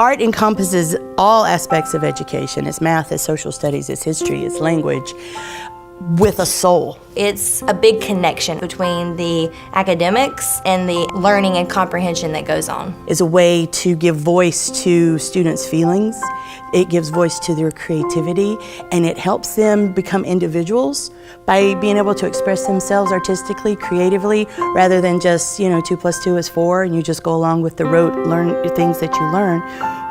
Art encompasses all aspects of education. It's math, it's social studies, it's history, it's language, with a soul. It's a big connection between the academics and the learning and comprehension that goes on. It's a way to give voice to students' feelings. It gives voice to their creativity, and it helps them become individuals by being able to express themselves artistically, creatively, rather than just, 2 + 2 is 4, and you just go along with the rote things that you learn.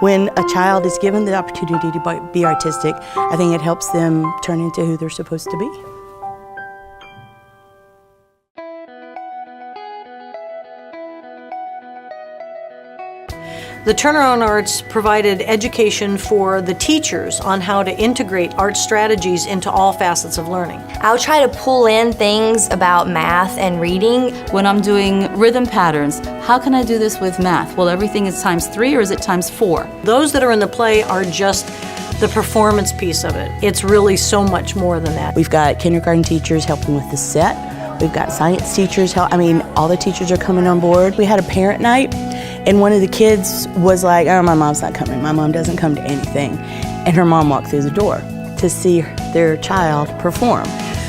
When a child is given the opportunity to be artistic, I think it helps them turn into who they're supposed to be. The Turnaround Arts provided education for the teachers on how to integrate art strategies into all facets of learning. I'll try to pull in things about math and reading. When I'm doing rhythm patterns, how can I do this with math? Well, everything is ×3 or is it ×4? Those that are in the play are just the performance piece of it. It's really so much more than that. We've got kindergarten teachers helping with the set. We've got science teachers all the teachers are coming on board. We had a parent night, and one of the kids was like, oh, my mom's not coming. My mom doesn't come to anything. And her mom walked through the door to see their child perform.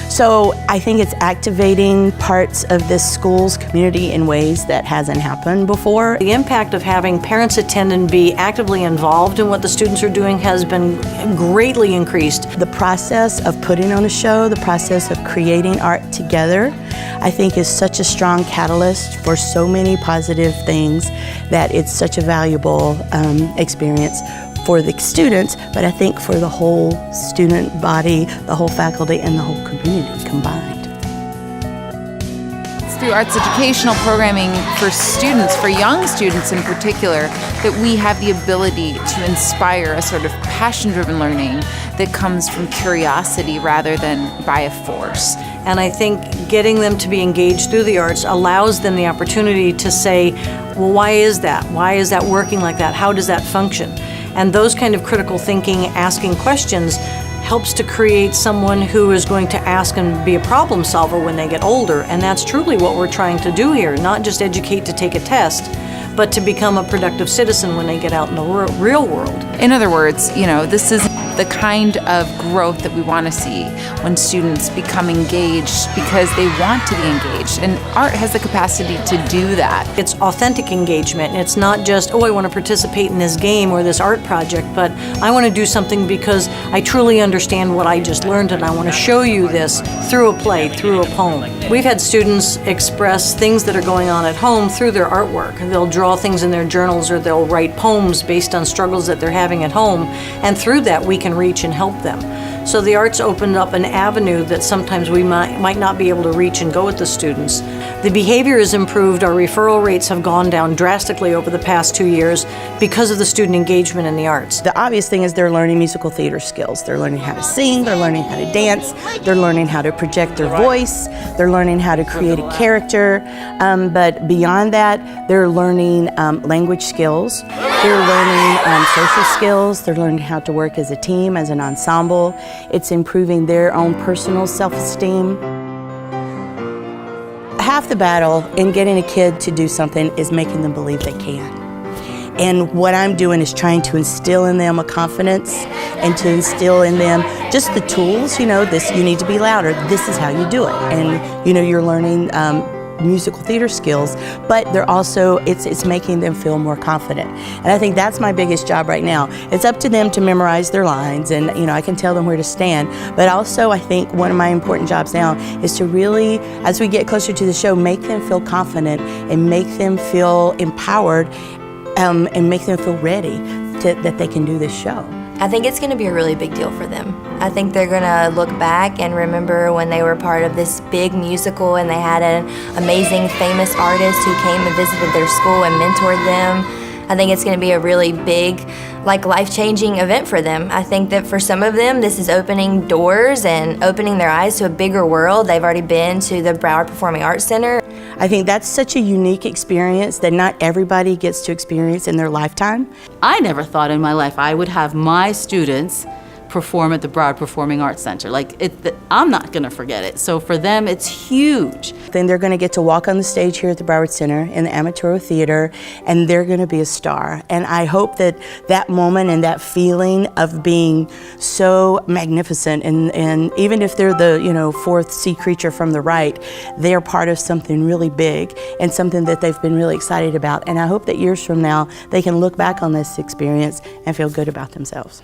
So I think it's activating parts of this school's community in ways that hasn't happened before. The impact of having parents attend and be actively involved in what the students are doing has been greatly increased. The process of putting on a show, the process of creating art together, I think is such a strong catalyst for so many positive things that it's such a valuable experience for the students, but I think for the whole student body, the whole faculty, and the whole community combined. It's through arts educational programming for students, for young students in particular, that we have the ability to inspire a sort of passion-driven learning that comes from curiosity rather than by a force. And I think getting them to be engaged through the arts allows them the opportunity to say, well, why is that? Why is that working like that? How does that function? And those kind of critical thinking, asking questions, helps to create someone who is going to ask and be a problem solver when they get older. And that's truly what we're trying to do here, not just educate to take a test, but to become a productive citizen when they get out in the real world. In other words, this is the kind of growth that we want to see when students become engaged because they want to be engaged. And art has the capacity to do that. It's authentic engagement. It's not just, oh, I want to participate in this game or this art project, but I want to do something because I truly understand what I just learned and I want to show you this through a play, through a poem. We've had students express things that are going on at home through their artwork. They'll draw things in their journals or they'll write poems based on struggles that they're having at home, and through that we can reach and help them. So the arts opened up an avenue that sometimes we might not be able to reach and go with the students. The behavior has improved. Our referral rates have gone down drastically over the past 2 years because of the student engagement in the arts. The obvious thing is they're learning musical theater skills. They're learning how to sing, they're learning how to dance, they're learning how to project their voice, they're learning how to create a character, but beyond that, they're learning language skills, they're learning social skills, they're learning how to work as a team, as an ensemble. It's improving their own personal self-esteem. Half the battle in getting a kid to do something is making them believe they can. And what I'm doing is trying to instill in them a confidence and to instill in them just the tools, this, you need to be louder, this is how you do it. And, you're learning musical theater skills, but they're also, it's making them feel more confident. And I think that's my biggest job right now. It's up to them to memorize their lines, and I can tell them where to stand, but also I think one of my important jobs now is to really, as we get closer to the show, make them feel confident and make them feel empowered and make them feel ready that they can do this show. I think it's going to be a really big deal for them. I think they're going to look back and remember when they were part of this big musical and they had an amazing, famous artist who came and visited their school and mentored them. I think it's going to be a really big, life-changing event for them. I think that for some of them, this is opening doors and opening their eyes to a bigger world. They've already been to the Broward Performing Arts Center. I think that's such a unique experience that not everybody gets to experience in their lifetime. I never thought in my life I would have my students perform at the Broward Performing Arts Center. I'm not going to forget it. So for them, it's huge. Then they're going to get to walk on the stage here at the Broward Center in the Amaturo Theater, and they're going to be a star. And I hope that that moment and that feeling of being so magnificent, and even if they're the fourth sea creature from the right, they're part of something really big and something that they've been really excited about. And I hope that years from now they can look back on this experience and feel good about themselves.